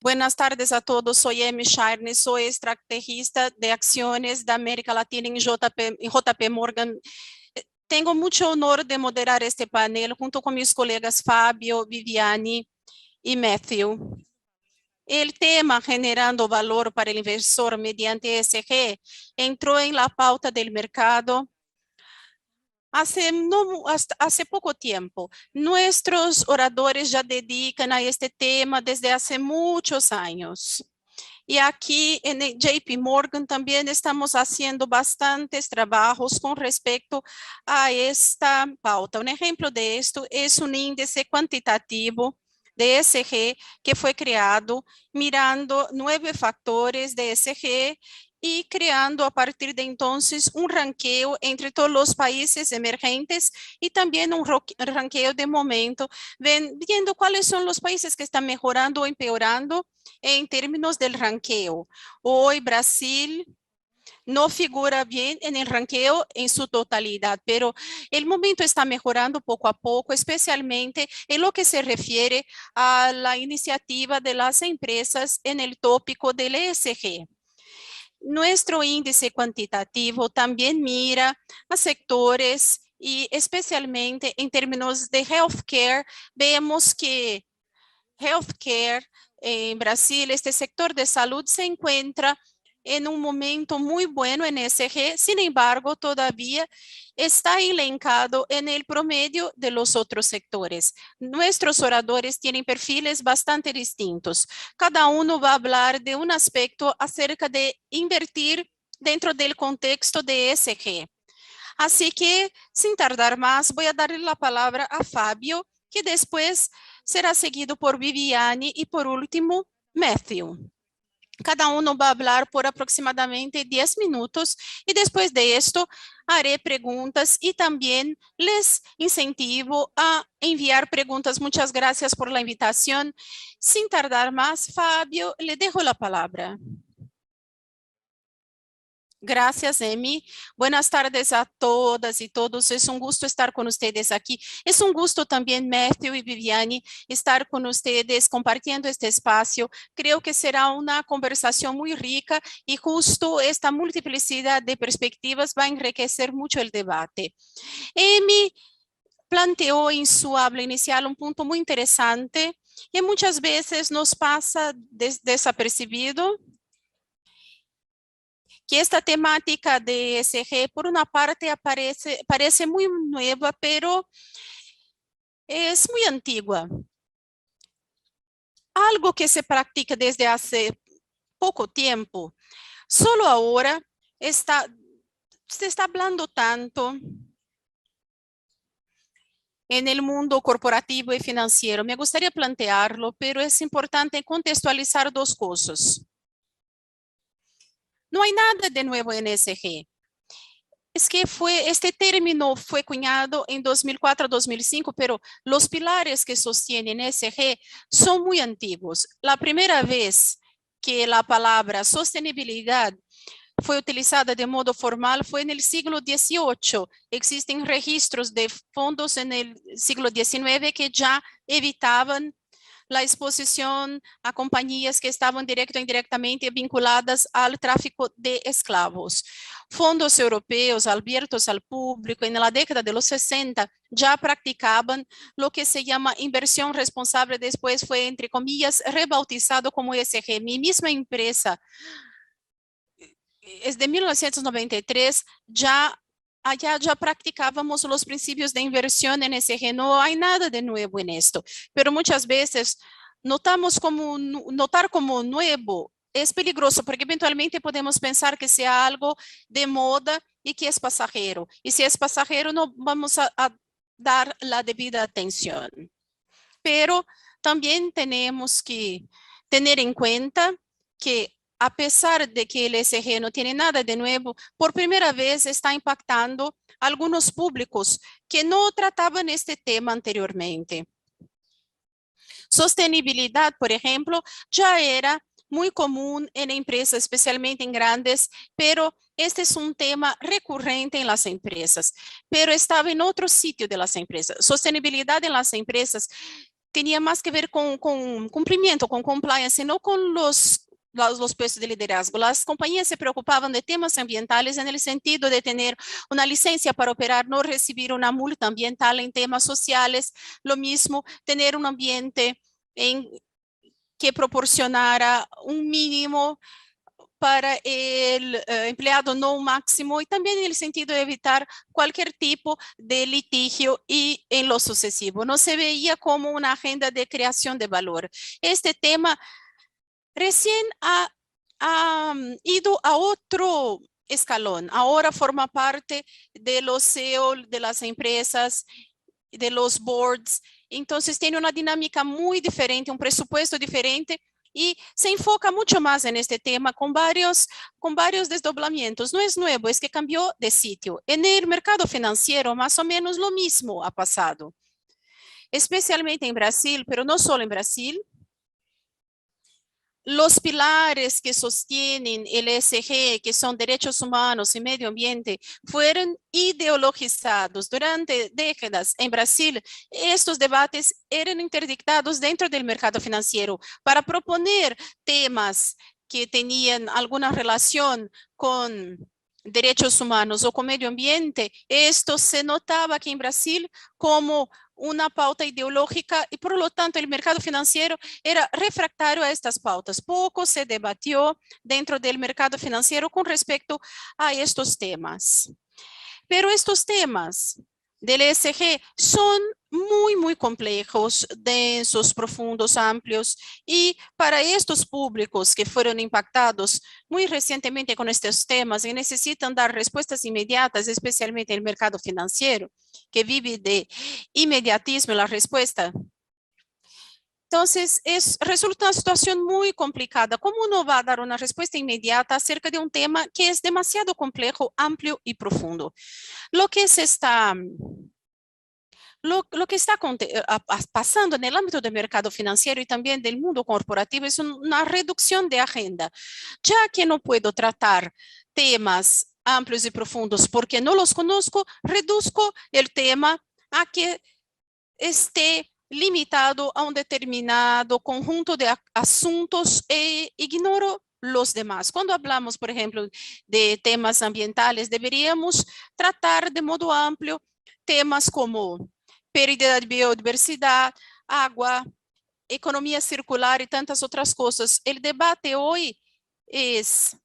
Buenas tardes a todos, soy Amy Shirney, soy estrategista de acciones de América Latina en JP Morgan. Tengo mucho honor de moderar este panel junto con mis colegas Fabio, Viviane y Matthew. El tema generando valor para el inversor mediante ESG entró en la pauta del mercado hace poco tiempo. Nuestros oradores ya dedican a este tema desde hace muchos años. Y aquí en el JP Morgan también estamos haciendo bastantes trabajos con respecto a esta pauta. Un ejemplo de esto es un índice cuantitativo de ESG que fue creado mirando 9 factores de ESG y creando a partir de entonces un ranqueo entre todos los países emergentes y también un ranqueo de momento, viendo cuáles son los países que están mejorando o empeorando en términos del ranqueo. Hoy Brasil no figura bien en el ranqueo en su totalidad, pero el momento está mejorando poco a poco, especialmente en lo que se refiere a la iniciativa de las empresas en el tópico del ESG. Nuestro índice cuantitativo también mira a sectores y especialmente en términos de healthcare, vemos que healthcare en Brasil, este sector de salud se encuentra en un momento muy bueno en ESG, sin embargo, todavía está elencado en el promedio de los otros sectores. Nuestros oradores tienen perfiles bastante distintos. Cada uno va a hablar de un aspecto acerca de invertir dentro del contexto de ESG. Así que, sin tardar más, voy a darle la palabra a Fabio, que después será seguido por Viviane y por último, Matthew. Cada uno va a hablar por aproximadamente 10 minutos y después de esto haré preguntas y también les incentivo a enviar preguntas. Muchas gracias por la invitación. Sin tardar más, Fabio, le dejo la palabra. Gracias, Emi. Buenas tardes a todas y todos. Es un gusto estar con ustedes aquí. Es un gusto también, Matthew y Viviane, estar con ustedes compartiendo este espacio. Creo que será una conversación muy rica y justo esta multiplicidad de perspectivas va a enriquecer mucho el debate. Emi planteó en su habla inicial un punto muy interesante que muchas veces nos pasa desapercibido, que esta temática de ESG, por una parte, parece muy nueva, pero es muy antigua. Algo que se practica desde hace poco tiempo. Solo ahora se está hablando tanto en el mundo corporativo y financiero. Me gustaría plantearlo, pero es importante contextualizar dos cosas. No hay nada de nuevo en ESG. Es que este término fue cunhado en 2004 a 2005, pero los pilares que sostienen ESG son muy antiguos. La primera vez que la palabra sostenibilidad fue utilizada de modo formal fue en el siglo XVIII. Existen registros de fondos en el siglo XIX que ya evitaban la exposición a compañías que estaban directo o indirectamente vinculadas al tráfico de esclavos. Fondos europeos abiertos al público en la década de los 60 ya practicaban lo que se llama inversión responsable, después fue, entre comillas, rebautizado como ESG. Mi misma empresa, desde 1993, allá ya practicábamos los principios de inversión en ESG. No hay nada de nuevo en esto, pero muchas veces notar como nuevo es peligroso porque eventualmente podemos pensar que sea algo de moda y que es pasajero. Y si es pasajero, no vamos a dar la debida atención. Pero también tenemos que tener en cuenta que a pesar de que el ESG no tiene nada de nuevo, por primera vez está impactando a algunos públicos que no trataban este tema anteriormente. Sostenibilidad, por ejemplo, ya era muy común en empresas, especialmente en grandes, pero este es un tema recurrente en las empresas, pero estaba en otro sitio de las empresas. Sostenibilidad en las empresas tenía más que ver con cumplimiento, con compliance, no con los puestos de liderazgo. Las compañías se preocupaban de temas ambientales en el sentido de tener una licencia para operar, no recibir una multa ambiental en temas sociales, lo mismo, tener un ambiente que proporcionara un mínimo para el empleado, no un máximo, y también en el sentido de evitar cualquier tipo de litigio y en lo sucesivo. No se veía como una agenda de creación de valor. Este tema recién ha ido a otro escalón. Ahora forma parte de los CEO de las empresas, de los boards. Entonces tiene una dinámica muy diferente, un presupuesto diferente y se enfoca mucho más en este tema con varios desdoblamientos. No es nuevo, es que cambió de sitio. En el mercado financiero, más o menos lo mismo ha pasado, especialmente en Brasil, pero no solo en Brasil. Los pilares que sostienen el ESG, que son derechos humanos y medio ambiente, fueron ideologizados durante décadas. En Brasil, estos debates eran interdictados dentro del mercado financiero para proponer temas que tenían alguna relación con derechos humanos o con medio ambiente. Esto se notaba aquí en Brasil como una pauta ideológica y por lo tanto el mercado financiero era refractario a estas pautas. Poco se debatió dentro del mercado financiero con respecto a estos temas. Pero estos temas del ESG son muy complejos, densos, profundos, amplios, y para estos públicos que fueron impactados muy recientemente con estos temas y necesitan dar respuestas inmediatas, especialmente en el mercado financiero, que vive de inmediatismo en la respuesta. Entonces, resulta una situación muy complicada. ¿Cómo uno va a dar una respuesta inmediata acerca de un tema que es demasiado complejo, amplio y profundo? Lo que está pasando en el ámbito del mercado financiero y también del mundo corporativo es una reducción de agenda. Ya que no puedo tratar temas amplios y profundos porque no los conozco, reduzco el tema a que esté limitado a un determinado conjunto de asuntos e ignoro los demás. Cuando hablamos, por ejemplo, de temas ambientales, deberíamos tratar de modo amplio temas como pérdida de biodiversidad, agua, economía circular y tantas otras cosas. El debate hoy es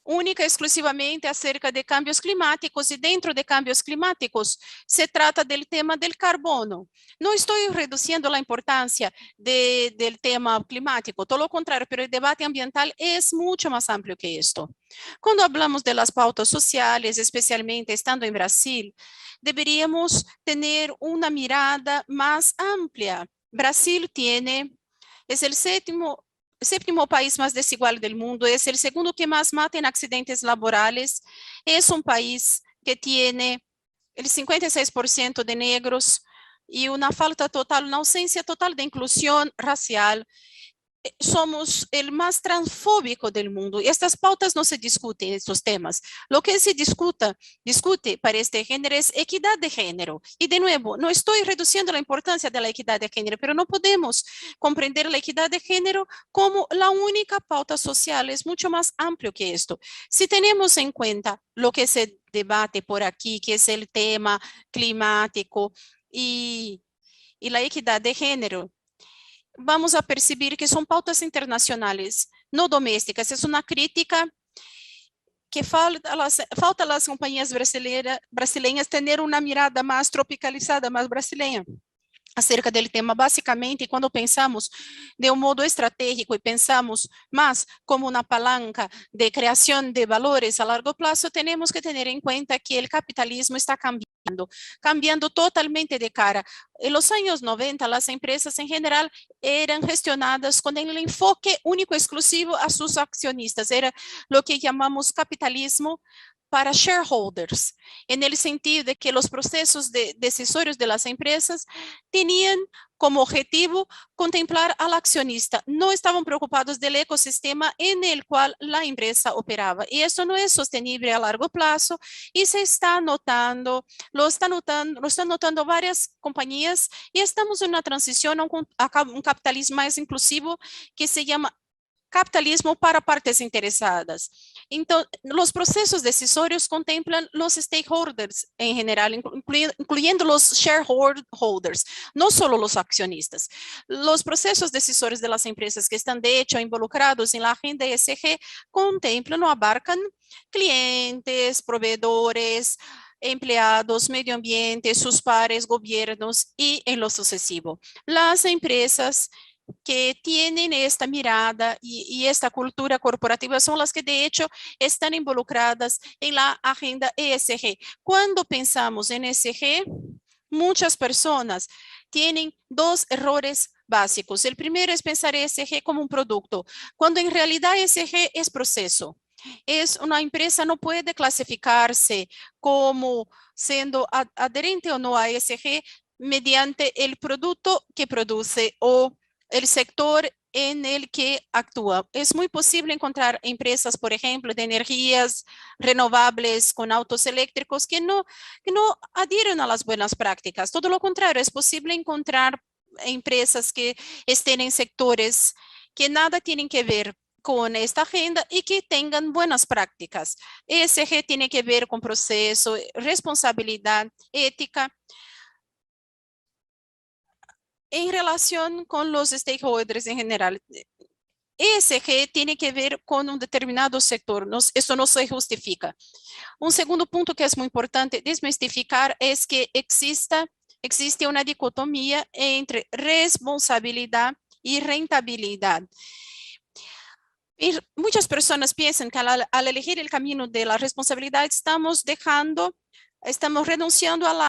única y exclusivamente acerca de cambios climáticos y dentro de cambios climáticos se trata del tema del carbono. No estoy reduciendo la importancia del tema climático, todo lo contrario, pero el debate ambiental es mucho más amplio que esto. Cuando hablamos de las pautas sociales, especialmente estando en Brasil, deberíamos tener una mirada más amplia. Brasil es el séptimo país más desigual del mundo, es el segundo que más mata en accidentes laborales, es un país que tiene el 56% de negros y una falta total, una ausencia total de inclusión racial. Somos el más transfóbico del mundo y estas pautas no se discuten, estos temas. Lo que se discute para este género es equidad de género. Y de nuevo, no estoy reduciendo la importancia de la equidad de género, pero no podemos comprender la equidad de género como la única pauta social, es mucho más amplio que esto. Si tenemos en cuenta lo que se debate por aquí, que es el tema climático y la equidad de género, vamos a percibir que son pautas internacionales, no domésticas. Es una crítica que falta a las compañías brasileñas tener una mirada más tropicalizada, más brasileña acerca del tema. Básicamente, cuando pensamos de un modo estratégico y pensamos más como una palanca de creación de valores a largo plazo, tenemos que tener en cuenta que el capitalismo está cambiando totalmente de cara. En los años 90, las empresas en general eran gestionadas con el enfoque único exclusivo a sus accionistas. Era lo que llamamos capitalismo para shareholders, en el sentido de que los procesos decisorios de las empresas tenían como objetivo contemplar al accionista. No estaban preocupados del ecosistema en el cual la empresa operaba. Y eso no es sostenible a largo plazo y se está notando, lo están notando varias compañías y estamos en una transición a un capitalismo más inclusivo que se llama capitalismo para partes interesadas. Entonces, los procesos decisorios contemplan los stakeholders en general, incluyendo los shareholders, no solo los accionistas. Los procesos decisorios de las empresas que están de hecho involucrados en la agenda ESG contemplan o abarcan clientes, proveedores, empleados, medio ambiente, sus pares, gobiernos y en lo sucesivo. Las empresas que tienen esta mirada y esta cultura corporativa son las que de hecho están involucradas en la agenda ESG. Cuando pensamos en ESG, muchas personas tienen dos errores básicos. El primero es pensar ESG como un producto, cuando en realidad ESG es proceso. Es una empresa no puede clasificarse como siendo adherente o no a ESG mediante el producto que produce o el sector en el que actúa. Es muy posible encontrar empresas, por ejemplo, de energías renovables con autos eléctricos que no adhieren a las buenas prácticas. Todo lo contrario, es posible encontrar empresas que estén en sectores que nada tienen que ver con esta agenda y que tengan buenas prácticas. ESG tiene que ver con proceso, responsabilidad, ética, en relación con los stakeholders en general. ESG tiene que ver con un determinado sector, eso no se justifica. Un segundo punto que es muy importante desmistificar es que existe una dicotomía entre responsabilidad y rentabilidad. Y muchas personas piensan que al elegir el camino de la responsabilidad estamos renunciando a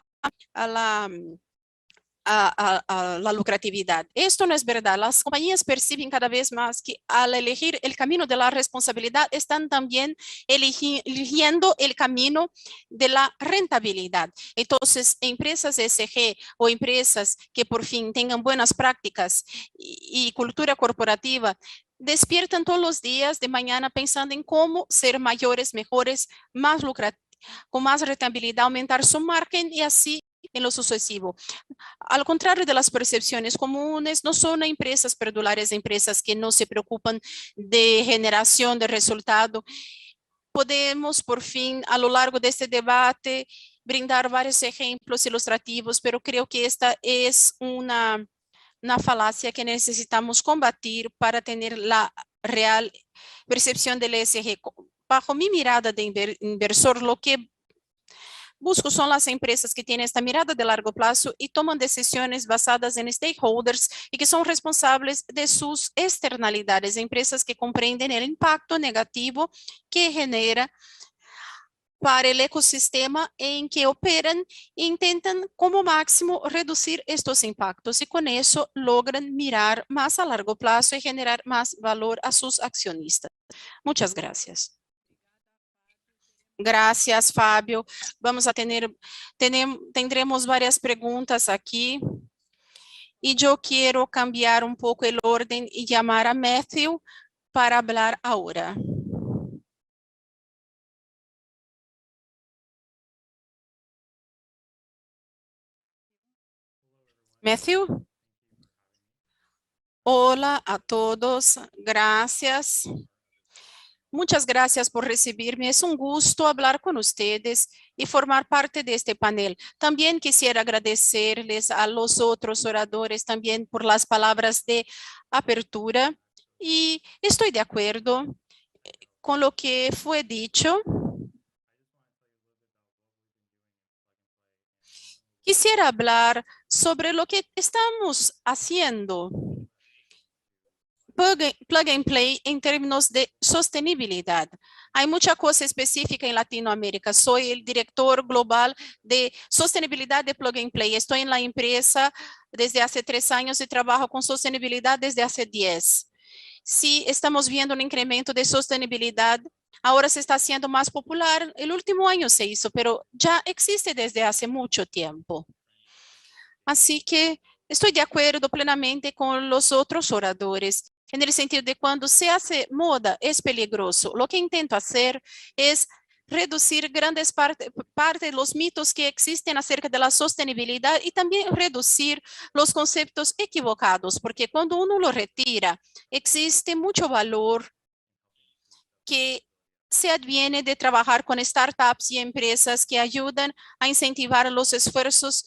la lucratividad. Esto no es verdad. Las compañías perciben cada vez más que al elegir el camino de la responsabilidad están también eligiendo el camino de la rentabilidad. Entonces, empresas ESG o empresas que por fin tengan buenas prácticas y cultura corporativa despiertan todos los días de mañana pensando en cómo ser mayores, mejores, más lucrativos, con más rentabilidad, aumentar su margen y así en lo sucesivo. Al contrario de las percepciones comunes, no son empresas perdulares, empresas que no se preocupan de generación de resultado. Podemos, por fin, a lo largo de este debate, brindar varios ejemplos ilustrativos, pero creo que esta es una falacia que necesitamos combatir para tener la real percepción del ESG. Bajo mi mirada de inversor, lo que busco son las empresas que tienen esta mirada de largo plazo y toman decisiones basadas en stakeholders y que son responsables de sus externalidades, empresas que comprenden el impacto negativo que genera para el ecosistema en que operan e intentan como máximo reducir estos impactos y con eso logran mirar más a largo plazo y generar más valor a sus accionistas. Muchas gracias. Gracias, Fábio. Tendremos varias preguntas aquí. Y yo quiero cambiar un poco el orden y llamar a Matthew para hablar ahora. Matthew. Hola a todos. Gracias. Muchas gracias por recibirme. Es un gusto hablar con ustedes y formar parte de este panel. También quisiera agradecerles a los otros oradores también por las palabras de apertura y estoy de acuerdo con lo que fue dicho. Quisiera hablar sobre lo que estamos haciendo plug and play en términos de sostenibilidad. Hay mucha cosa específica en Latinoamérica. Soy el director global de sostenibilidad de plug and play. Estoy en la empresa desde hace 3 años y trabajo con sostenibilidad desde hace 10. Sí, estamos viendo un incremento de sostenibilidad Ahora se está haciendo más popular. El último año se hizo, pero ya existe desde hace mucho tiempo. Así que estoy de acuerdo plenamente con los otros oradores, en el sentido de cuando se hace moda es peligroso. Lo que intento hacer es reducir grandes parte de los mitos que existen acerca de la sostenibilidad y también reducir los conceptos equivocados, porque cuando uno lo retira, existe mucho valor que se adviene de trabajar con startups y empresas que ayudan a incentivar los esfuerzos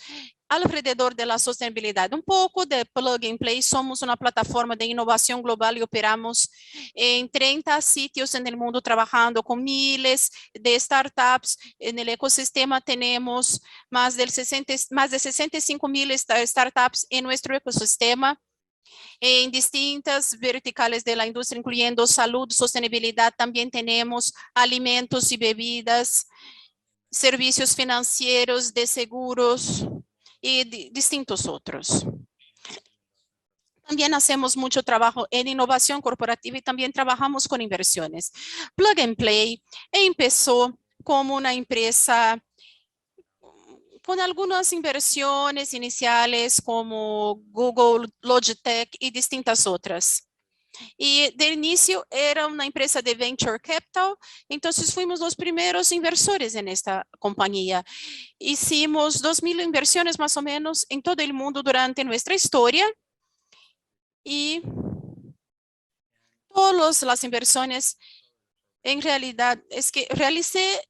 alrededor de la sostenibilidad. Un poco de Plug and Play, somos una plataforma de innovación global y operamos en 30 sitios en el mundo trabajando con miles de startups. En el ecosistema tenemos más de 65,000 startups en nuestro ecosistema, en distintas verticales de la industria, incluyendo salud, sostenibilidad. También tenemos alimentos y bebidas, servicios financieros, de seguros y distintos otros. También hacemos mucho trabajo en innovación corporativa y también trabajamos con inversiones. Plug and Play empezó como una empresa con algunas inversiones iniciales como Google, Logitech y distintas otras. Y de inicio era una empresa de venture capital, entonces fuimos los primeros inversores en esta compañía. Hicimos 2,000 inversiones más o menos en todo el mundo durante nuestra historia y todas las inversiones en realidad es que realicé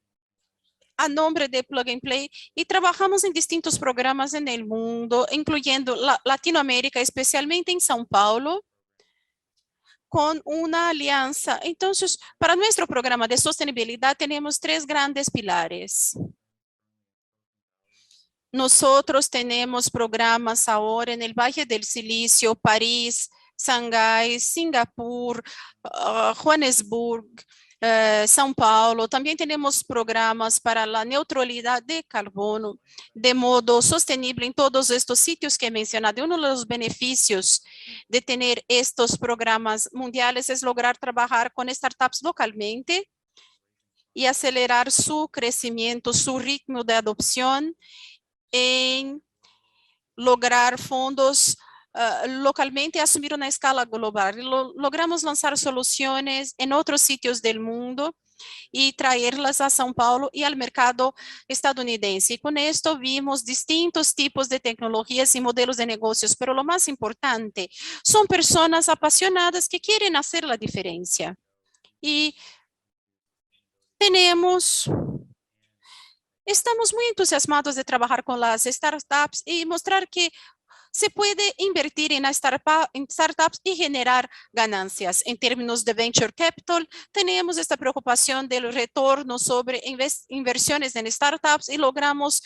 a nombre de Plug and Play y trabajamos en distintos programas en el mundo, incluyendo Latinoamérica, especialmente en São Paulo, con una alianza. Entonces, para nuestro programa de sostenibilidad tenemos 3 grandes pilares. Nosotros tenemos programas ahora en el Valle del Silicio, París, Shanghái, Singapur, Johannesburg, São Paulo. También tenemos programas para la neutralidad de carbono de modo sostenible en todos estos sitios que he mencionado. Uno de los beneficios de tener estos programas mundiales es lograr trabajar con startups localmente y acelerar su crecimiento, su ritmo de adopción, en lograr fondos localmente y asumir una escala global. Logramos lanzar soluciones en otros sitios del mundo y traerlas a São Paulo y al mercado estadounidense. Y con esto vimos distintos tipos de tecnologías y modelos de negocios, pero lo más importante, son personas apasionadas que quieren hacer la diferencia. Y estamos muy entusiasmados de trabajar con las startups y mostrar que se puede invertir en startups y generar ganancias. En términos de venture capital, tenemos esta preocupación del retorno sobre inversiones en startups y logramos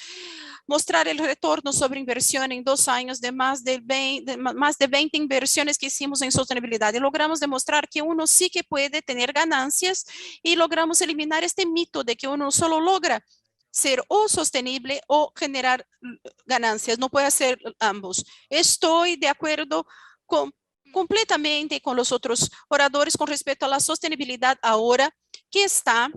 mostrar el retorno sobre inversión en 2 años de más de 20 inversiones que hicimos en sostenibilidad. Y logramos demostrar que uno sí que puede tener ganancias y logramos eliminar este mito de que uno solo logra ser o sostenible o generar ganancias, no puede hacer ambos. Estoy de acuerdo completamente con los otros oradores con respecto a la sostenibilidad ahora que está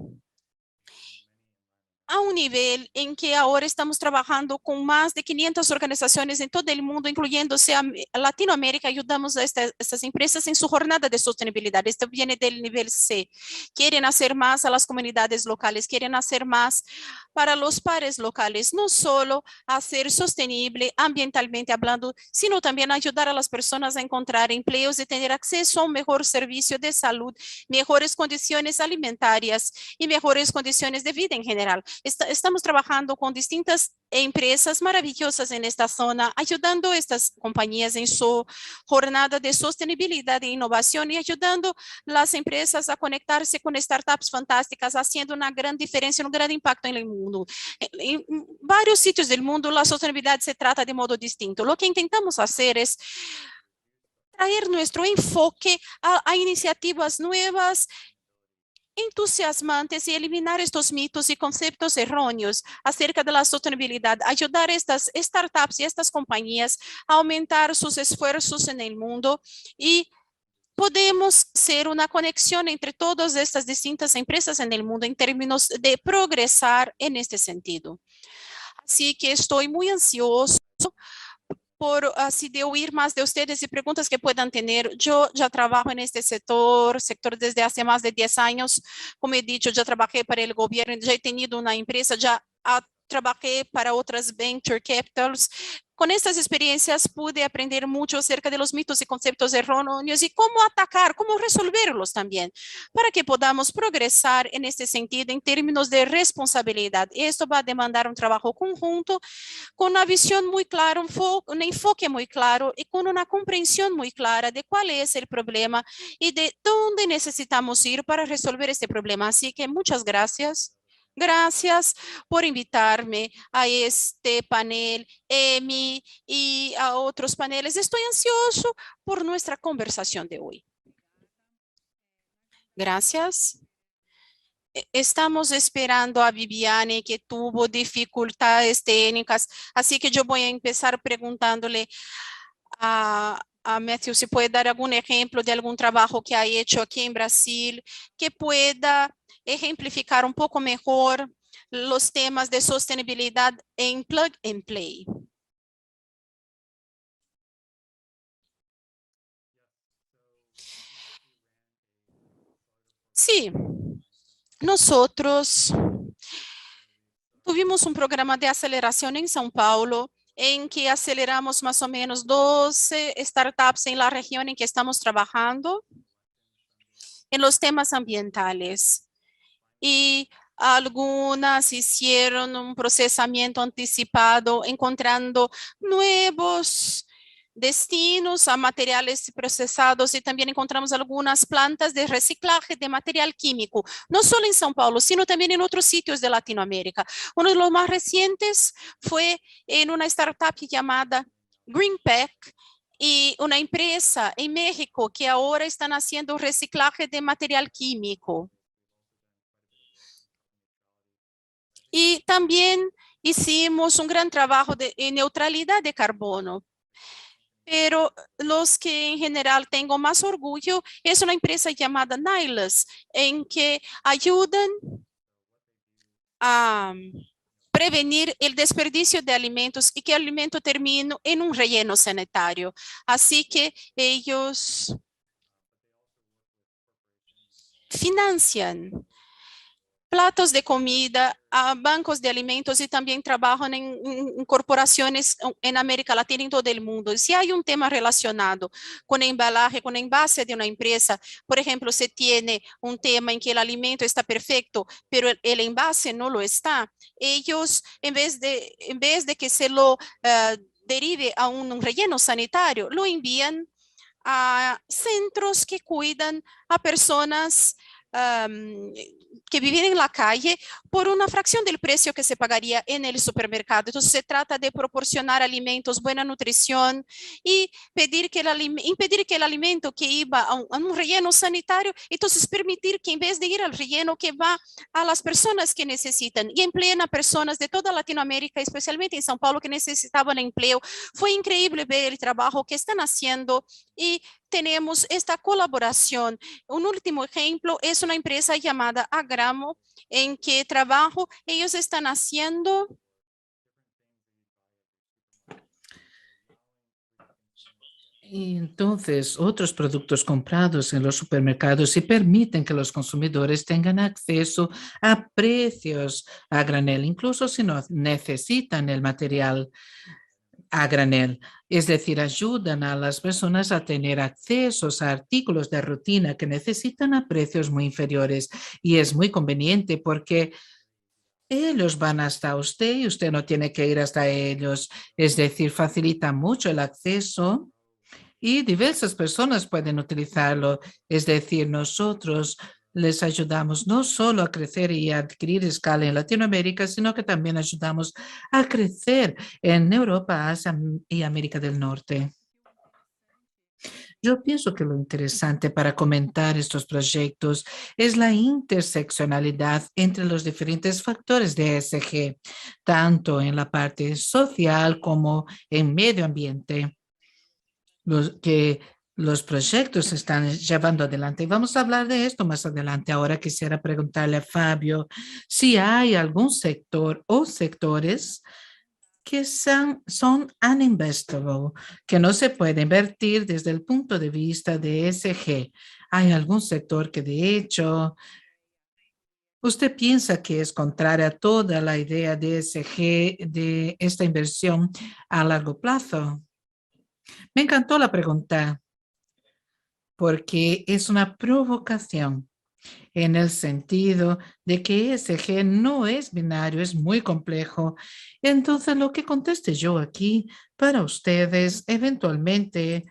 a un nivel en que ahora estamos trabajando con más de 500 organizaciones en todo el mundo, incluyéndose a Latinoamérica. Ayudamos a estas empresas en su jornada de sostenibilidad. Esto viene del nivel C. Quieren hacer más a las comunidades locales, quieren hacer más para los pares locales, no solo hacer sostenible ambientalmente hablando, sino también ayudar a las personas a encontrar empleos y tener acceso a un mejor servicio de salud, mejores condiciones alimentarias y mejores condiciones de vida en general. Estamos trabajando con distintas empresas maravillosas en esta zona, ayudando a estas compañías en su jornada de sostenibilidad e innovación y ayudando a las empresas a conectarse con startups fantásticas, haciendo una gran diferencia, un gran impacto en el mundo. En varios sitios del mundo, la sostenibilidad se trata de modo distinto. Lo que intentamos hacer es traer nuestro enfoque a iniciativas nuevas, entusiasmantes y eliminar estos mitos y conceptos erróneos acerca de la sostenibilidad, ayudar a estas startups y estas compañías a aumentar sus esfuerzos en el mundo y podemos ser una conexión entre todas estas distintas empresas en el mundo en términos de progresar en este sentido. Así que estoy muy ansioso por así de oír más de ustedes y preguntas que puedan tener. Yo ya trabajo en este sector desde hace más de 10 años. Como he dicho, ya trabajé para el gobierno, ya he tenido una empresa, trabajé para otras venture capitals. Con estas experiencias pude aprender mucho acerca de los mitos y conceptos erróneos y cómo atacar, cómo resolverlos también, para que podamos progresar en este sentido en términos de responsabilidad. Esto va a demandar un trabajo conjunto con una visión muy clara, un enfoque muy claro y con una comprensión muy clara de cuál es el problema y de dónde necesitamos ir para resolver este problema. Así que muchas gracias. Gracias por invitarme a este panel, Emi, y a otros paneles. Estoy ansioso por nuestra conversación de hoy. Gracias. Estamos esperando a Viviane, que tuvo dificultades técnicas, así que yo voy a empezar preguntándole a Matthew si puede dar algún ejemplo de algún trabajo que ha hecho aquí en Brasil, que pueda ejemplificar un poco mejor los temas de sostenibilidad en Plug and Play. Sí, nosotros tuvimos un programa de aceleración en São Paulo en que aceleramos más o menos 12 startups en la región en que estamos trabajando en los temas ambientales. Y algunas hicieron un procesamiento anticipado, encontrando nuevos destinos a materiales procesados y también encontramos algunas plantas de reciclaje de material químico, no solo en São Paulo, sino también en otros sitios de Latinoamérica. Uno de los más recientes fue en una startup llamada GreenPack y una empresa en México que ahora están haciendo reciclaje de material químico. Y también hicimos un gran trabajo en neutralidad de carbono. Pero los que en general tengo más orgullo es una empresa llamada Nylas, en que ayudan a prevenir el desperdicio de alimentos y que el alimento termine en un relleno sanitario. Así que ellos financian platos de comida, a bancos de alimentos y también trabajan en corporaciones en América Latina y en todo el mundo. Si hay un tema relacionado con embalaje, con envase de una empresa, por ejemplo, se tiene un tema en que el alimento está perfecto, pero el envase no lo está, ellos, en vez de que se lo derive a un relleno sanitario, lo envían a centros que cuidan a personas que viven en la calle por una fracción del precio que se pagaría en el supermercado. Entonces se trata de proporcionar alimentos, buena nutrición y impedir que el alimento que iba a un relleno sanitario, entonces permitir que en vez de ir al relleno, que va a las personas que necesitan y empleen a personas de toda Latinoamérica, especialmente en São Paulo, que necesitaban empleo. Fue increíble ver el trabajo que están haciendo y tenemos esta colaboración. Un último ejemplo es una empresa llamada Agramo, en que trabajo ellos están haciendo y entonces otros productos comprados en los supermercados y permiten que los consumidores tengan acceso a precios a granel, incluso si no necesitan el material a granel. Es decir, ayudan a las personas a tener accesos a artículos de rutina que necesitan a precios muy inferiores. Y es muy conveniente porque ellos van hasta usted y usted no tiene que ir hasta ellos. Es decir, facilita mucho el acceso y diversas personas pueden utilizarlo. Es decir, nosotros les ayudamos no solo a crecer y a adquirir escala en Latinoamérica, sino que también ayudamos a crecer en Europa, Asia y América del Norte. Yo pienso que lo interesante para comentar estos proyectos es la interseccionalidad entre los diferentes factores de ESG, tanto en la parte social como en medio ambiente, los que Los proyectos se están llevando adelante. Y vamos a hablar de esto más adelante. Ahora quisiera preguntarle a Fabio si hay algún sector o sectores que son uninvestable, que no se puede invertir desde el punto de vista de ESG. ¿Hay algún sector que de hecho usted piensa que es contraria a toda la idea de ESG, de esta inversión a largo plazo? Me encantó la pregunta porque es una provocación en el sentido de que ESG no es binario, es muy complejo. Entonces, lo que conteste yo aquí para ustedes, eventualmente,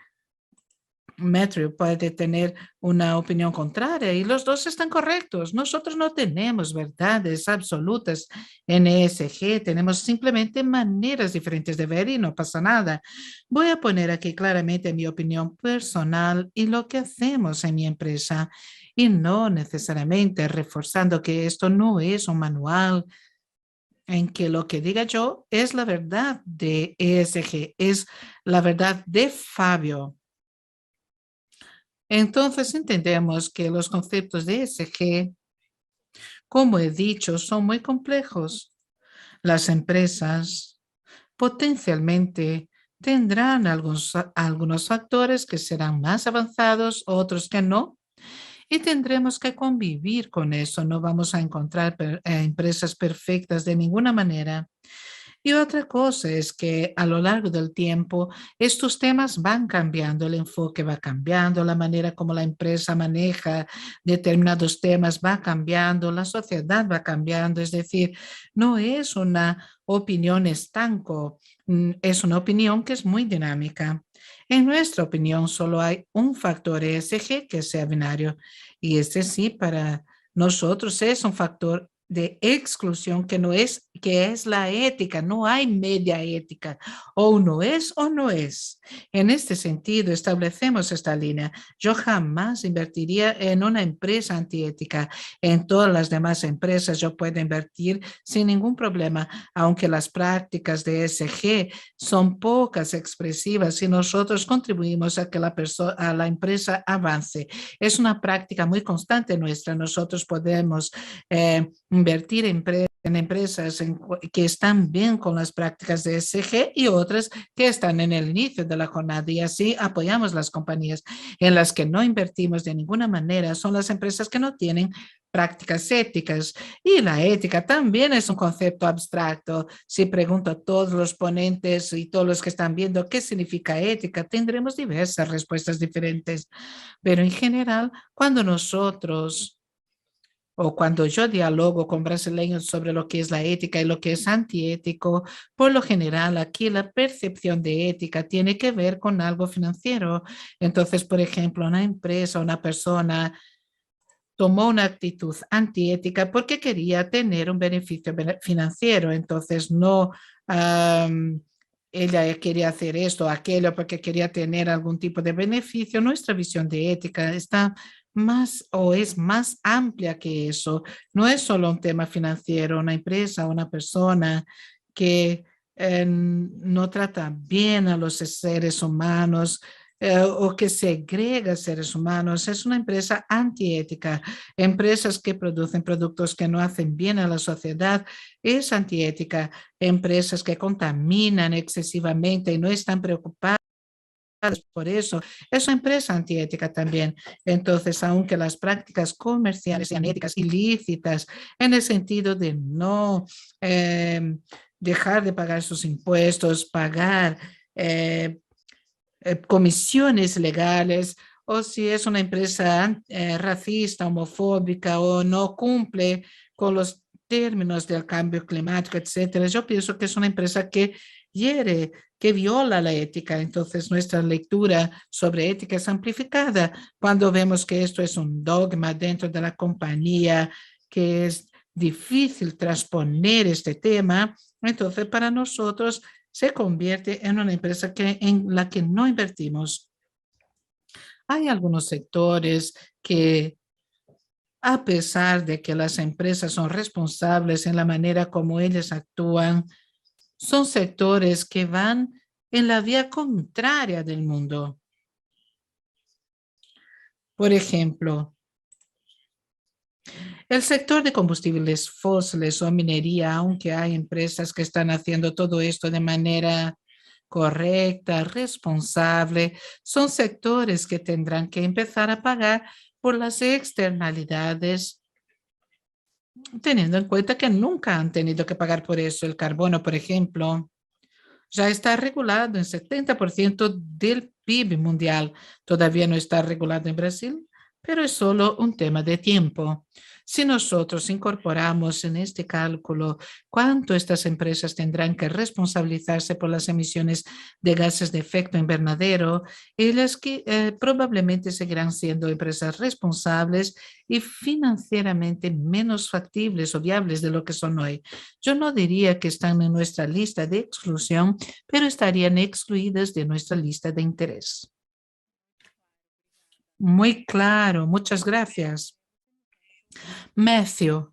Matthew puede tener una opinión contraria y los dos están correctos. Nosotros no tenemos verdades absolutas en ESG, tenemos simplemente maneras diferentes de ver y no pasa nada. Voy a poner aquí claramente mi opinión personal y lo que hacemos en mi empresa y no necesariamente reforzando que esto no es un manual en que lo que diga yo es la verdad de ESG, es la verdad de Fabio. Entonces entendemos que los conceptos de ESG, como he dicho, son muy complejos. Las empresas potencialmente tendrán algunos factores que serán más avanzados, otros que no, y tendremos que convivir con eso. No vamos a encontrar empresas perfectas de ninguna manera. Y otra cosa es que a lo largo del tiempo estos temas van cambiando, el enfoque va cambiando, la manera como la empresa maneja determinados temas va cambiando, la sociedad va cambiando, es decir, no es una opinión estanco, es una opinión que es muy dinámica. En nuestra opinión, solo hay un factor ESG que sea binario y este sí para nosotros es un factor de exclusión que es la ética, no hay media ética, o uno es o no es. En este sentido, establecemos esta línea. Yo jamás invertiría en una empresa antiética. En todas las demás empresas yo puedo invertir sin ningún problema, aunque las prácticas de ESG son pocas, expresivas, y nosotros contribuimos a que a la empresa avance. Es una práctica muy constante nuestra. Nosotros podemos invertir en empresas que están bien con las prácticas de ESG y otras que están en el inicio de la jornada y así apoyamos las compañías. En las que no invertimos de ninguna manera son las empresas que no tienen prácticas éticas y la ética también es un concepto abstracto. Si pregunto a todos los ponentes y todos los que están viendo qué significa ética, tendremos diversas respuestas diferentes, pero en general cuando nosotros o cuando yo dialogo con brasileños sobre lo que es la ética y lo que es antiético, por lo general aquí la percepción de ética tiene que ver con algo financiero. Entonces, por ejemplo, una empresa, una persona tomó una actitud antiética porque quería tener un beneficio financiero. Entonces, no, ella quería hacer esto o aquello porque quería tener algún tipo de beneficio. Nuestra visión de ética está más o es más amplia que eso. No es solo un tema financiero, una empresa, una persona que no trata bien a los seres humanos, o que segrega seres humanos, es una empresa antiética. Empresas que producen productos que no hacen bien a la sociedad es antiética. Empresas que contaminan excesivamente y no están preocupadas por eso, es una empresa antiética también. Entonces, aunque las prácticas comerciales sean éticas ilícitas en el sentido de no dejar de pagar sus impuestos, pagar comisiones legales, o si es una empresa racista, homofóbica o no cumple con los términos del cambio climático, etcétera. Yo pienso que es una empresa que hiere, que viola la ética. Entonces, nuestra lectura sobre ética es amplificada cuando vemos que esto es un dogma dentro de la compañía, que es difícil transponer este tema. Entonces, para nosotros se convierte en una empresa en la que no invertimos. Hay algunos sectores que, a pesar de que las empresas son responsables en la manera como ellas actúan, son sectores que van en la vía contraria del mundo. Por ejemplo, el sector de combustibles fósiles o minería, aunque hay empresas que están haciendo todo esto de manera correcta, responsable, son sectores que tendrán que empezar a pagar por las externalidades, teniendo en cuenta que nunca han tenido que pagar por eso. El carbono, por ejemplo, ya está regulado en 70% del PIB mundial. Todavía no está regulado en Brasil, pero es solo un tema de tiempo. Si nosotros incorporamos en este cálculo cuánto estas empresas tendrán que responsabilizarse por las emisiones de gases de efecto invernadero, ellas probablemente seguirán siendo empresas responsables y financieramente menos factibles o viables de lo que son hoy. Yo no diría que están en nuestra lista de exclusión, pero estarían excluidas de nuestra lista de interés. Muy claro, muchas gracias. Matthew,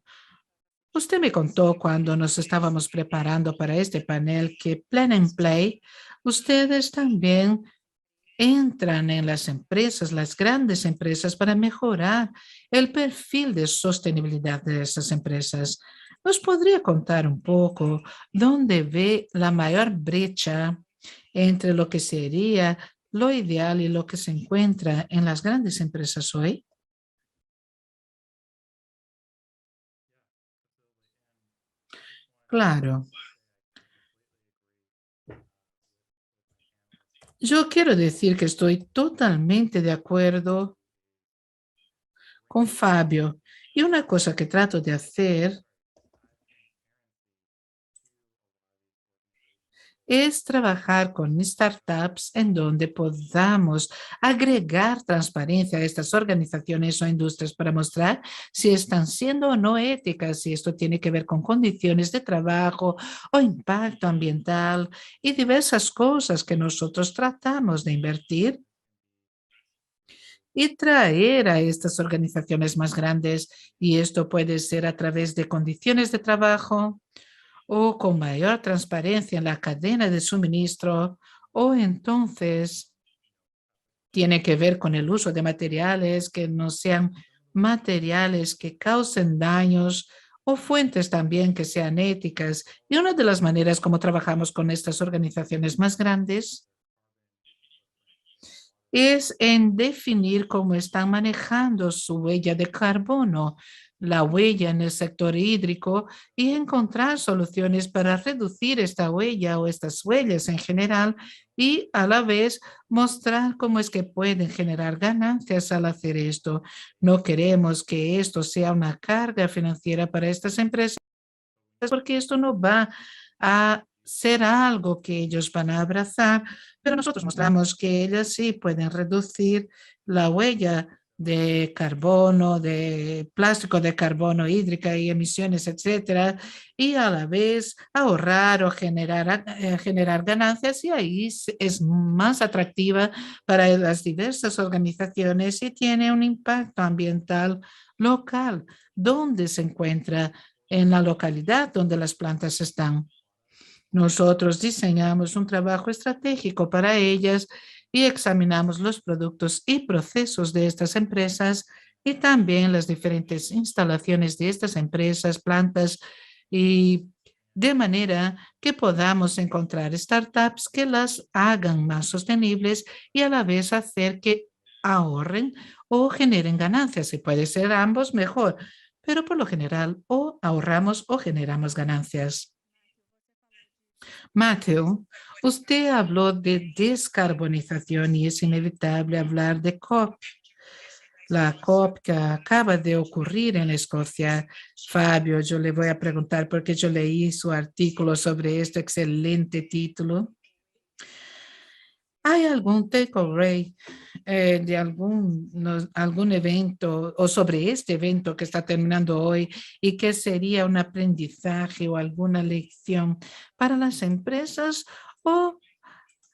usted me contó cuando nos estábamos preparando para este panel que Plan and Play, ustedes también entran en las empresas, las grandes empresas, para mejorar el perfil de sostenibilidad de esas empresas. ¿Nos podría contar un poco dónde ve la mayor brecha entre lo que sería lo ideal y lo que se encuentra en las grandes empresas hoy? Claro, yo quiero decir que estoy totalmente de acuerdo con Fabio. Y una cosa que trato de hacer es trabajar con startups en donde podamos agregar transparencia a estas organizaciones o industrias para mostrar si están siendo o no éticas, si esto tiene que ver con condiciones de trabajo o impacto ambiental y diversas cosas que nosotros tratamos de invertir y traer a estas organizaciones más grandes. Y esto puede ser a través de condiciones de trabajo, o con mayor transparencia en la cadena de suministro, o entonces tiene que ver con el uso de materiales que no sean materiales que causen daños o fuentes también que sean éticas. Y una de las maneras como trabajamos con estas organizaciones más grandes es en definir cómo están manejando su huella de carbono, la huella en el sector hídrico y encontrar soluciones para reducir esta huella o estas huellas en general y a la vez mostrar cómo es que pueden generar ganancias al hacer esto. No queremos que esto sea una carga financiera para estas empresas porque esto no va a ser algo que ellos van a abrazar, pero nosotros mostramos que ellas sí pueden reducir la huella de carbono, de plástico de carbono hídrica y emisiones, etcétera, y a la vez ahorrar o generar ganancias y ahí es más atractiva para las diversas organizaciones y tiene un impacto ambiental local donde se encuentra en la localidad donde las plantas están. Nosotros diseñamos un trabajo estratégico para ellas y examinamos los productos y procesos de estas empresas y también las diferentes instalaciones de estas empresas, plantas, y de manera que podamos encontrar startups que las hagan más sostenibles y a la vez hacer que ahorren o generen ganancias. Si puede ser ambos, mejor, pero por lo general o ahorramos o generamos ganancias. Mateo, usted habló de descarbonización y es inevitable hablar de COP. La COP que acaba de ocurrir en Escocia. Fabio, yo le voy a preguntar porque yo leí su artículo sobre este excelente título. ¿Hay algún takeaway de algún evento o sobre este evento que está terminando hoy y que sería un aprendizaje o alguna lección para las empresas o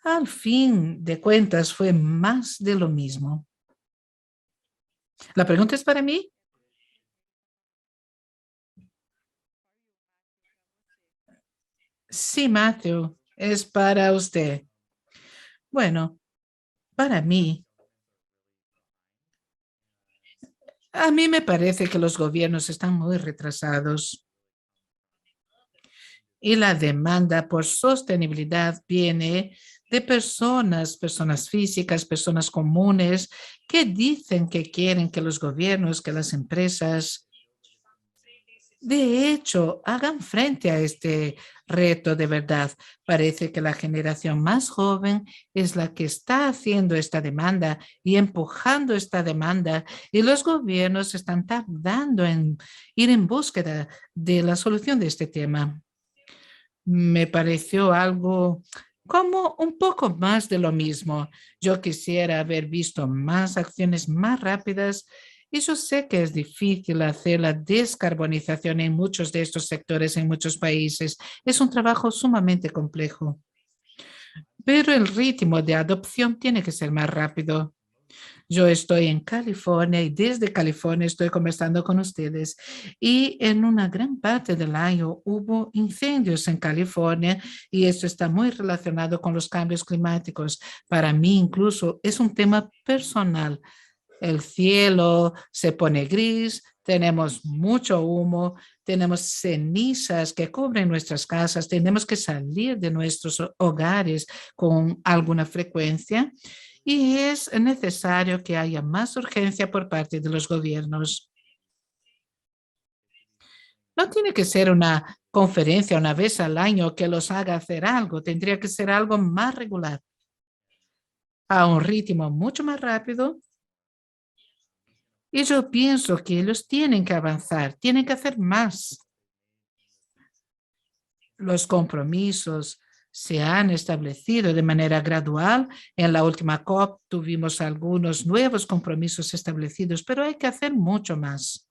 al fin de cuentas fue más de lo mismo? La pregunta es para mí. Sí, Matthew, es para usted. Bueno, para mí A mí me parece que los gobiernos están muy retrasados y la demanda por sostenibilidad viene de personas físicas, personas comunes, que dicen que quieren que los gobiernos, que las empresas, de hecho, hagan frente a este reto de verdad. Parece que la generación más joven es la que está haciendo esta demanda y empujando esta demanda, y los gobiernos están tardando en ir en búsqueda de la solución de este tema. Me pareció algo como un poco más de lo mismo. Yo quisiera haber visto más acciones más rápidas, y yo sé que es difícil hacer la descarbonización en muchos de estos sectores en muchos países. Es un trabajo sumamente complejo, pero el ritmo de adopción tiene que ser más rápido. Yo estoy en California y desde California estoy conversando con ustedes, y en una gran parte del año hubo incendios en California, y esto está muy relacionado con los cambios climáticos. Para mí incluso es un tema personal. El cielo se pone gris, tenemos mucho humo, tenemos cenizas que cubren nuestras casas, tenemos que salir de nuestros hogares con alguna frecuencia, y es necesario que haya más urgencia por parte de los gobiernos. No tiene que ser una conferencia una vez al año que los haga hacer algo, tendría que ser algo más regular, a un ritmo mucho más rápido. Y yo pienso que ellos tienen que avanzar, tienen que hacer más. Los compromisos se han establecido de manera gradual. En la última COP tuvimos algunos nuevos compromisos establecidos, pero hay que hacer mucho más.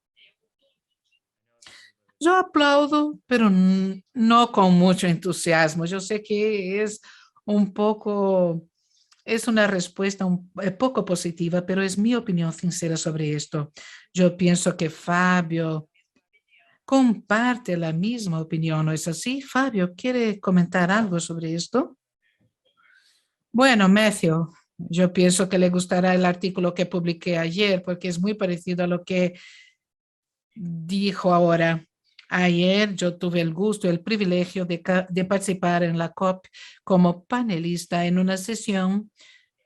Yo aplaudo, pero no con mucho entusiasmo. Yo sé que es un poco, es una respuesta poco positiva, pero es mi opinión sincera sobre esto. Yo pienso que Fabio comparte la misma opinión, ¿no es así? Fabio, ¿quiere comentar algo sobre esto? Bueno, Matthew, yo pienso que le gustará el artículo que publiqué ayer, porque es muy parecido a lo que dijo ahora. Ayer yo tuve el gusto y el privilegio de participar en la COP como panelista en una sesión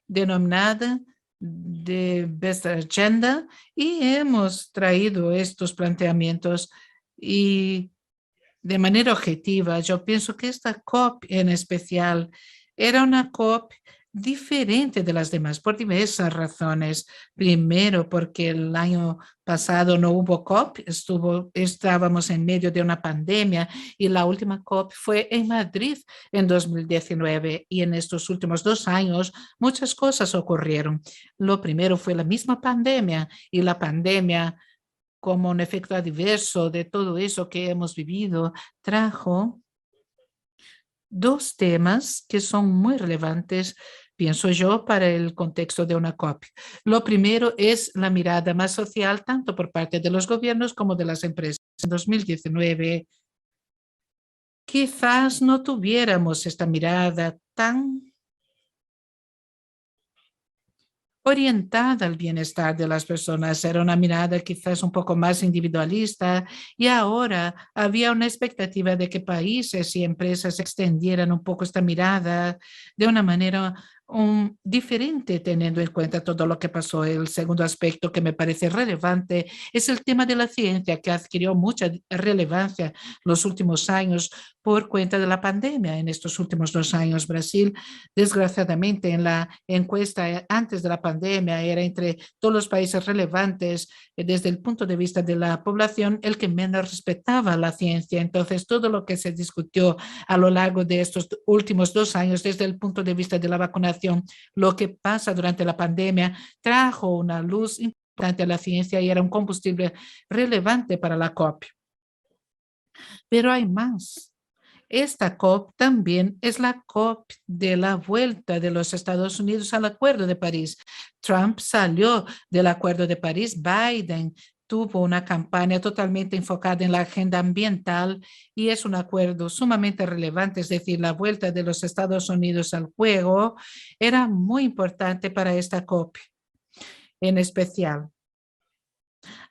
denominada de Best Agenda, y hemos traído estos planteamientos, y de manera objetiva, yo pienso que esta COP en especial era una COP diferente de las demás por diversas razones. Primero, porque el año pasado no hubo COP, estábamos en medio de una pandemia, y la última COP fue en Madrid en 2019, y en estos últimos 2 años muchas cosas ocurrieron. Lo primero fue la misma pandemia, y la pandemia, como un efecto adverso de todo eso que hemos vivido, trajo dos temas que son muy relevantes, pienso yo, para el contexto de una COP. Lo primero es la mirada más social, tanto por parte de los gobiernos como de las empresas. En 2019, quizás no tuviéramos esta mirada tan orientada al bienestar de las personas. Era una mirada quizás un poco más individualista, y ahora había una expectativa de que países y empresas extendieran un poco esta mirada de una manera diferente, teniendo en cuenta todo lo que pasó. El segundo aspecto que me parece relevante es el tema de la ciencia, que adquirió mucha relevancia los últimos años por cuenta de la pandemia. En estos últimos 2 años, Brasil, desgraciadamente, en la encuesta antes de la pandemia, era entre todos los países relevantes desde el punto de vista de la población el que menos respetaba la ciencia. Entonces, todo lo que se discutió a lo largo de estos últimos 2 años desde el punto de vista de la vacunación, lo que pasa durante la pandemia, trajo una luz importante a la ciencia y era un combustible relevante para la COP. Pero hay más. Esta COP también es la COP de la vuelta de los Estados Unidos al Acuerdo de París. Trump salió del Acuerdo de París, Biden tuvo una campaña totalmente enfocada en la agenda ambiental, y es un acuerdo sumamente relevante, es decir, la vuelta de los Estados Unidos al juego era muy importante para esta COP en especial.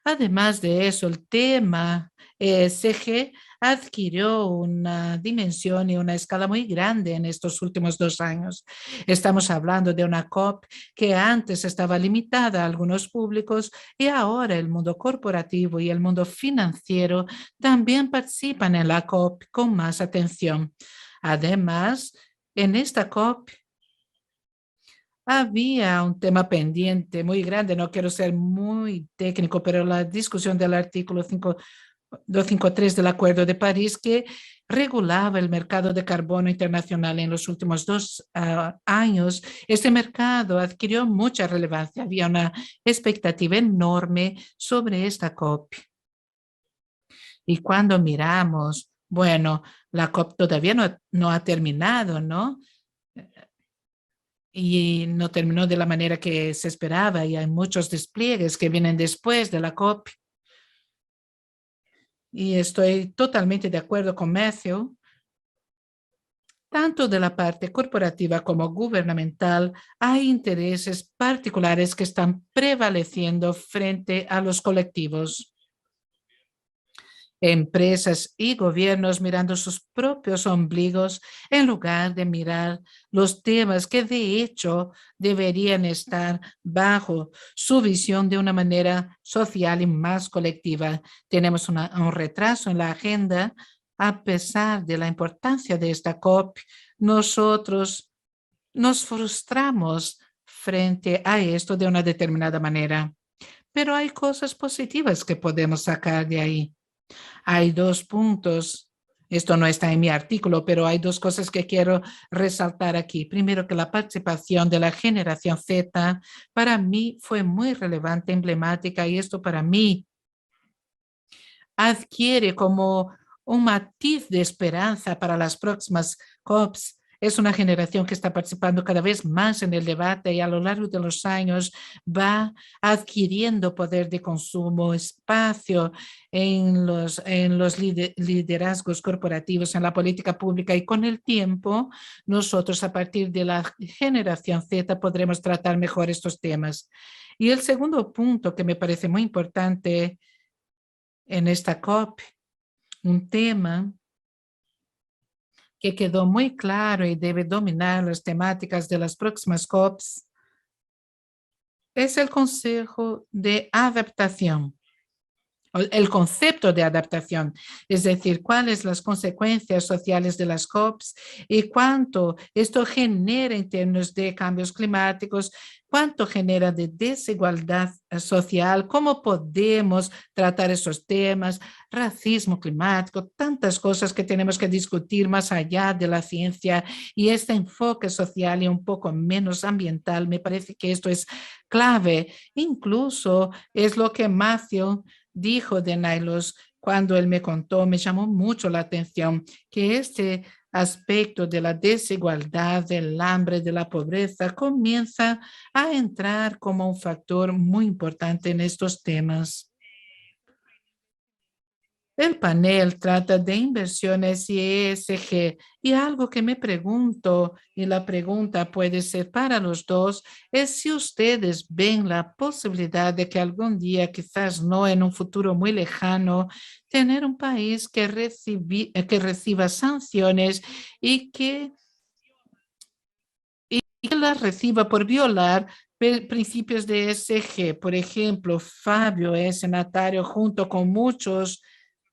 Además de eso, el tema ESG adquirió una dimensión y una escala muy grande en estos últimos 2 años. Estamos hablando de una COP que antes estaba limitada a algunos públicos y ahora el mundo corporativo y el mundo financiero también participan en la COP con más atención. Además, en esta COP había un tema pendiente muy grande, no quiero ser muy técnico, pero la discusión del artículo 253 del Acuerdo de París que regulaba el mercado de carbono internacional en los últimos 2 años. Este mercado adquirió mucha relevancia. Había una expectativa enorme sobre esta COP. Y cuando miramos, bueno, la COP todavía no ha terminado, ¿no? Y no terminó de la manera que se esperaba y hay muchos despliegues que vienen después de la COP. Y estoy totalmente de acuerdo con Matthew. Tanto de la parte corporativa como gubernamental, hay intereses particulares que están prevaleciendo frente a los colectivos. Empresas y gobiernos mirando sus propios ombligos en lugar de mirar los temas que de hecho deberían estar bajo su visión de una manera social y más colectiva. Tenemos un retraso en la agenda. A pesar de la importancia de esta COP, nosotros nos frustramos frente a esto de una determinada manera. Pero hay cosas positivas que podemos sacar de ahí. Hay 2 puntos. Esto no está en mi artículo, pero hay 2 cosas que quiero resaltar aquí. Primero, que la participación de la generación Z para mí fue muy relevante, emblemática, y esto para mí adquiere como un matiz de esperanza para las próximas COPs. Es una generación que está participando cada vez más en el debate y a lo largo de los años va adquiriendo poder de consumo, espacio en los liderazgos corporativos, en la política pública, y con el tiempo nosotros a partir de la generación Z podremos tratar mejor estos temas. Y el segundo punto que me parece muy importante en esta COP, un tema que quedó muy claro y debe dominar las temáticas de las próximas COPs, es el Consejo de Adaptación. El concepto de adaptación, es decir, cuáles las consecuencias sociales de las COPs y cuánto esto genera en términos de cambios climáticos, cuánto genera de desigualdad social, cómo podemos tratar esos temas, racismo climático, tantas cosas que tenemos que discutir más allá de la ciencia, y este enfoque social y un poco menos ambiental, me parece que esto es clave. Incluso es lo que Matthew dijo de Nailos cuando él me contó, me llamó mucho la atención que este aspecto de la desigualdad, del hambre, de la pobreza, comienza a entrar como un factor muy importante en estos temas. El panel trata de inversiones y ESG, y algo que me pregunto, y la pregunta puede ser para los dos, es si ustedes ven la posibilidad de que algún día, quizás no en un futuro muy lejano, tener un país que reciba sanciones y que las reciba por violar principios de ESG. Por ejemplo, Fabio es senatario junto con muchos.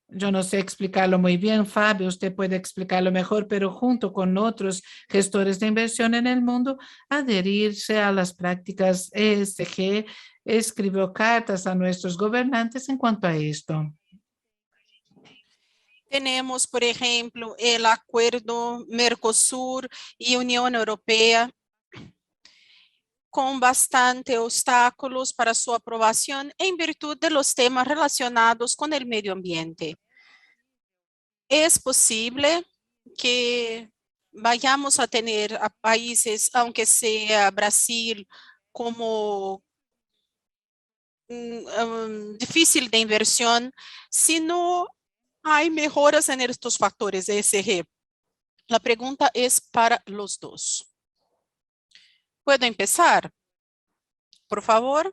Yo no sé explicarlo muy bien, Fabio, usted puede explicarlo mejor, pero junto con otros gestores de inversión en el mundo, adherirse a las prácticas ESG, escribió cartas a nuestros gobernantes en cuanto a esto. Tenemos, por ejemplo, el acuerdo Mercosur y Unión Europea con bastante obstáculos para su aprobación en virtud de los temas relacionados con el medio ambiente. Es posible que vayamos a tener a países, aunque sea Brasil, como difícil de inversión, si no hay mejoras en estos factores ESG. La pregunta es para los dos. ¿Puedo empezar? Por favor.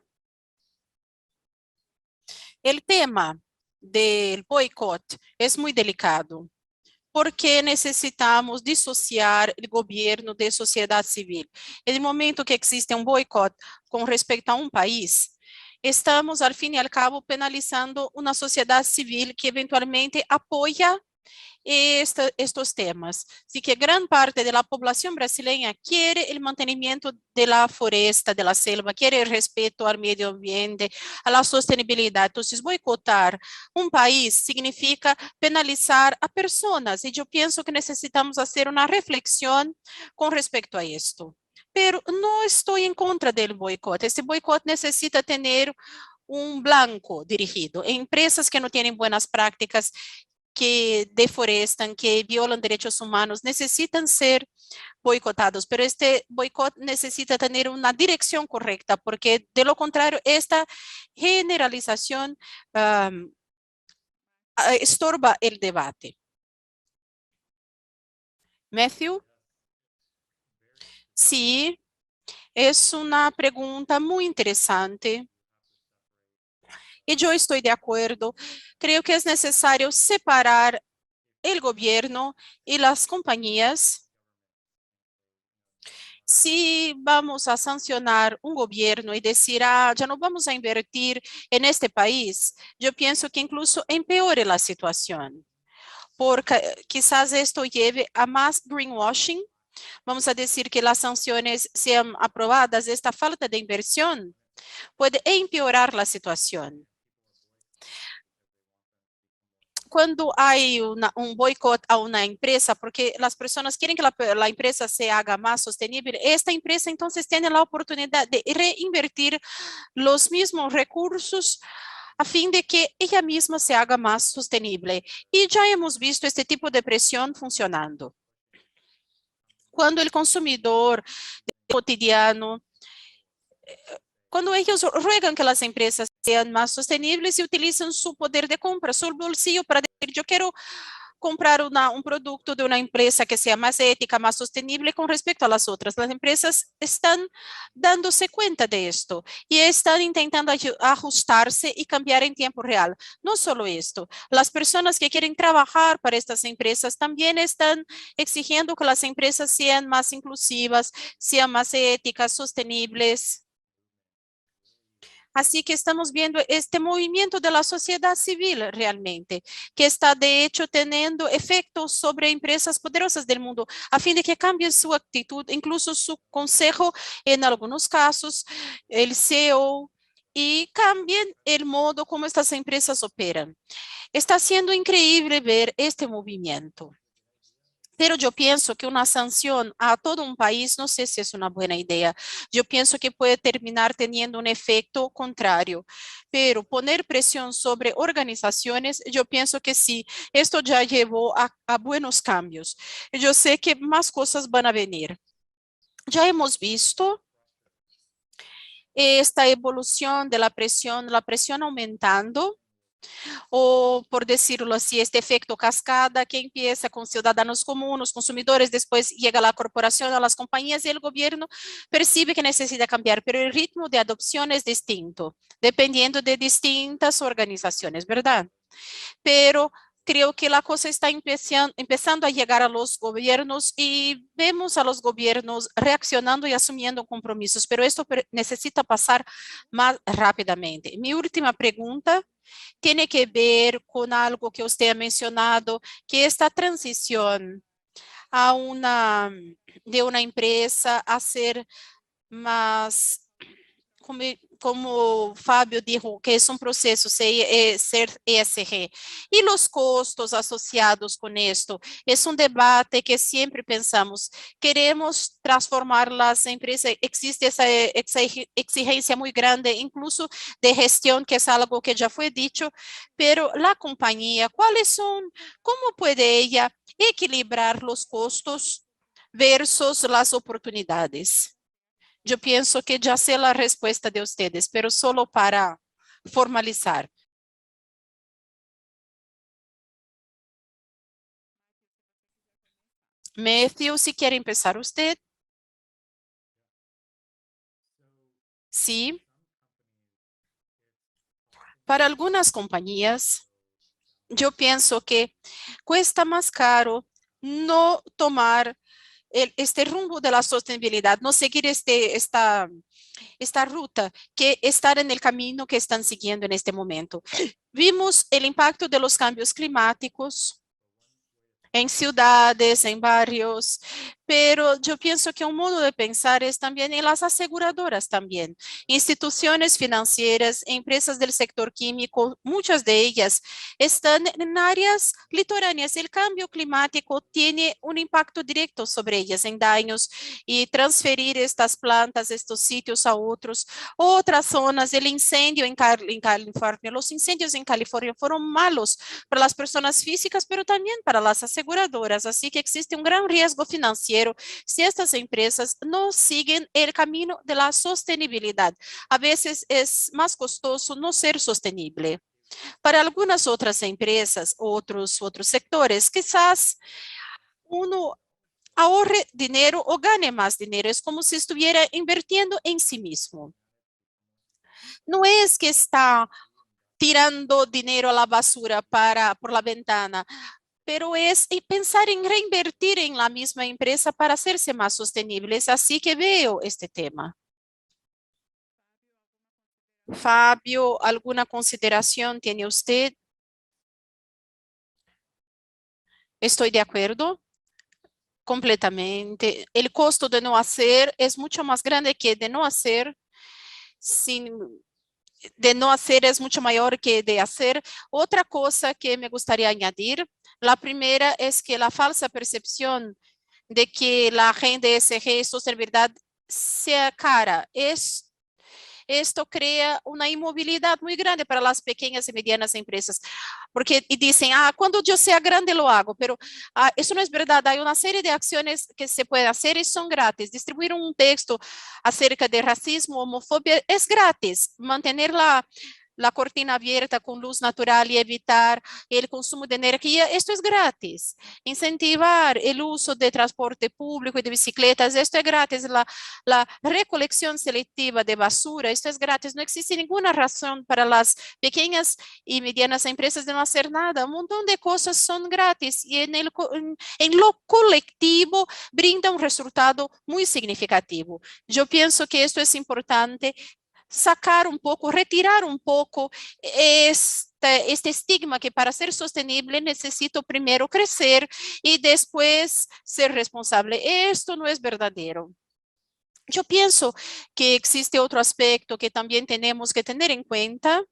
El tema del boicot es muy delicado porque necesitamos dissociar o governo de sociedade civil. No momento que existe um boicote com respeito a um país, estamos, al fim e al cabo, penalizando uma sociedade civil que eventualmente apoia estos temas. Así que gran parte de la población brasileña quiere el mantenimiento de la foresta, de la selva, quiere el respeto al medio ambiente, a la sostenibilidad. Entonces, boicotar un país significa penalizar a personas y yo pienso que necesitamos hacer una reflexión con respecto a esto. Pero no estoy en contra del boicot. Este boicot necesita tener un blanco dirigido. Empresas que no tienen buenas prácticas, que deforestan, que violan derechos humanos, necesitan ser boicotados, pero este boicot necesita tener una dirección correcta, porque de lo contrario, esta generalización estorba el debate. Matthew, sí, es una pregunta muy interesante. Y yo estoy de acuerdo. Creo que es necesario separar el gobierno y las compañías. Si vamos a sancionar un gobierno y decir, ya no vamos a invertir en este país, yo pienso que incluso empeore la situación, porque quizás esto lleve a más greenwashing. Vamos a decir que las sanciones sean aprobadas, esta falta de inversión puede empeorar la situación. Cuando hay un boicot a una empresa, porque las personas quieren que la empresa se haga más sostenible, esta empresa entonces tiene la oportunidad de reinvertir los mismos recursos a fin de que ella misma se haga más sostenible. Y ya hemos visto este tipo de presión funcionando. Cuando el consumidor cotidiano, cuando ellos ruegan que las empresas sean más sostenibles y utilizan su poder de compra, su bolsillo para decir, yo quiero comprar un producto de una empresa que sea más ética, más sostenible con respecto a las otras. Las empresas están dándose cuenta de esto y están intentando ajustarse y cambiar en tiempo real. No solo esto, las personas que quieren trabajar para estas empresas también están exigiendo que las empresas sean más inclusivas, sean más éticas, sostenibles. Así que estamos viendo este movimiento de la sociedad civil realmente, que está de hecho teniendo efectos sobre empresas poderosas del mundo, a fin de que cambien su actitud, incluso su consejo en algunos casos, el CEO, y cambien el modo como estas empresas operan. Está siendo increíble ver este movimiento. Pero yo pienso que una sanción a todo un país no sé si es una buena idea. Yo pienso que puede terminar teniendo un efecto contrario. Pero poner presión sobre organizaciones, yo pienso que sí, esto ya llevó a buenos cambios. Yo sé que más cosas van a venir. Ya hemos visto esta evolución de la presión aumentando, o por decirlo así, este efecto cascada que empieza con ciudadanos comunes, consumidores, después llega la corporación, a las compañías y el gobierno percibe que necesita cambiar, pero el ritmo de adopción es distinto, dependiendo de distintas organizaciones, ¿verdad? Pero creo que la cosa está empezando a llegar a los gobiernos y vemos a los gobiernos reaccionando y asumiendo compromisos, pero esto necesita pasar más rápidamente. Mi última pregunta tiene que ver con algo que usted ha mencionado, que esta transición a de una empresa a ser más, como Fábio dijo, que es un proceso ser ESG. Y los costos asociados con esto, es un debate que siempre pensamos, queremos transformar las empresas, existe esa exigencia muy grande, incluso de gestión, que es algo que ya fue dicho, pero la compañía, ¿cuáles son, cómo puede ella equilibrar los costos versus las oportunidades? Yo pienso que ya sé la respuesta de ustedes, pero solo para formalizar. Matthew, si quiere empezar usted. Sí. Para algunas compañías, yo pienso que cuesta más caro no tomar este rumbo de la sostenibilidad, no seguir esta ruta que estar en el camino que están siguiendo en este momento. Vimos el impacto de los cambios climáticos en ciudades, en barrios, pero yo pienso que un modo de pensar es también en las aseguradoras también, instituciones financieras, empresas del sector químico, muchas de ellas están en áreas litorâneas. El cambio climático tiene un impacto directo sobre ellas en daños y transferir estas plantas, estos sitios a otras zonas. El incendio en California, los incendios en California fueron malos para las personas físicas, pero también para las aseguradoras. Así que existe un gran riesgo financiero si estas empresas no siguen el camino de la sostenibilidad. A veces es más costoso no ser sostenible. Para algunas otras empresas, otros sectores, quizás uno ahorre dinero o gane más dinero. Es como si estuviera invirtiendo en sí mismo. No es que está tirando dinero a la basura por la ventana, pero es pensar en reinvertir en la misma empresa para hacerse más sostenible. Es así que veo este tema. Fabio, ¿alguna consideración tiene usted? Estoy de acuerdo completamente. El costo de no hacer es mucho más grande que de no hacer. Sin, de no hacer es mucho mayor que de hacer. Otra cosa que me gustaría añadir, la primera es que la falsa percepción de que la agenda ESG, sostenibilidad, sea cara. Esto crea una inmovilidad muy grande para las pequeñas y medianas empresas, porque dicen, cuando yo sea grande lo hago, pero eso no es verdad. Hay una serie de acciones que se puede hacer y son gratis. Distribuir un texto acerca de racismo, homofobia, es gratis. Mantener la cortina abierta con luz natural y evitar el consumo de energía, esto es gratis. Incentivar el uso de transporte público y de bicicletas, esto es gratis. La recolección selectiva de basura, esto es gratis. No existe ninguna razón para las pequeñas y medianas empresas de no hacer nada. Un montón de cosas son gratis y en lo colectivo brinda un resultado muy significativo. Yo pienso que esto es importante, sacar un poco, retirar un poco este estigma que para ser sostenible necesito primero crecer y después ser responsable. Esto no es verdadero. Yo pienso que existe otro aspecto que también tenemos que tener en cuenta,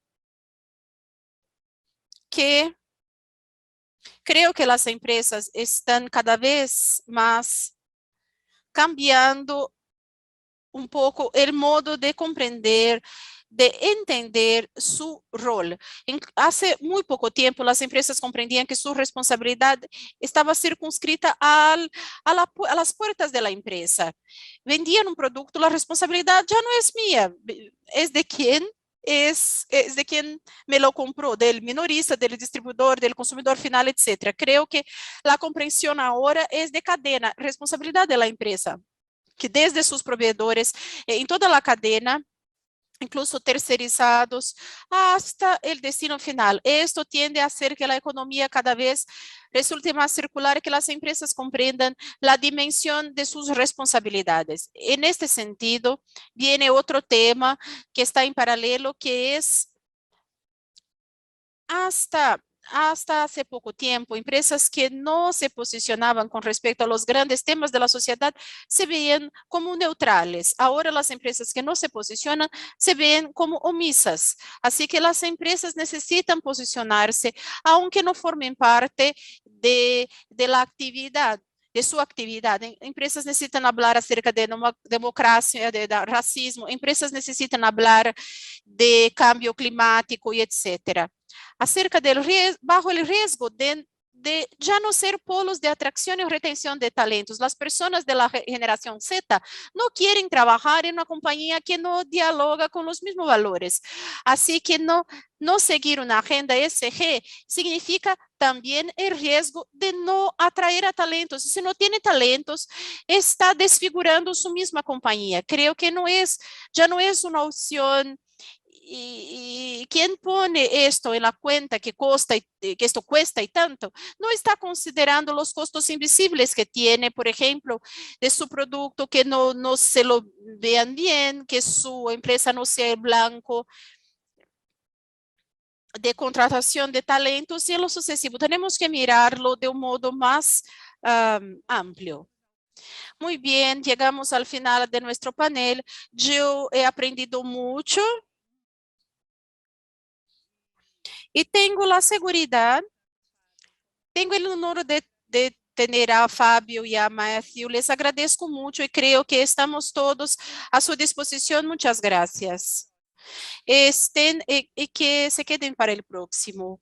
que creo que las empresas están cada vez más cambiando un poco el modo de comprender, de entender su rol. Hace muy poco tiempo las empresas comprendían que su responsabilidad estaba circunscrita a las puertas de la empresa. Vendían un producto, la responsabilidad ya no es mía, es de quién. Es de quien me lo compró, del minorista, del distribuidor, del consumidor final, etcétera. Creo que la comprensión ahora es de cadena, responsabilidad de la empresa, que desde sus proveedores, en toda la cadena, incluso tercerizados, hasta el destino final. Esto tiende a hacer que la economía cada vez resulte más circular y que las empresas comprendan la dimensión de sus responsabilidades. En este sentido, viene otro tema que está en paralelo, que es hasta hace poco tiempo, empresas que no se posicionaban con respecto a los grandes temas de la sociedad se veían como neutrales. Ahora las empresas que no se posicionan se ven como omisas. Así que las empresas necesitan posicionarse, aunque no formen parte de la actividad, de su actividad. Empresas necesitan hablar acerca de democracia, de racismo, empresas necesitan hablar de cambio climático y etcétera, acerca del bajo el riesgo de ya no ser polos de atracción y retención de talentos. Las personas de la generación Z no quieren trabajar en una compañía que no dialoga con los mismos valores. Así que no seguir una agenda ESG significa también el riesgo de no atraer a talentos. Si no tiene talentos, está desfigurando su misma compañía. Creo que ya no es una opción y quien pone esto en la cuenta que esto cuesta y tanto, no está considerando los costos invisibles que tiene, por ejemplo, de su producto, que no se lo vean bien, que su empresa no sea el blanco de contratación de talentos y en lo sucesivo. Tenemos que mirarlo de un modo más amplio. Muy bien, llegamos al final de nuestro panel. Yo he aprendido mucho y tengo la seguridad, tengo el honor de tener a Fábio y a Matthew. Les agradezco mucho y creo que estamos todos a su disposición. Muchas gracias. Estén y que se queden para el próximo.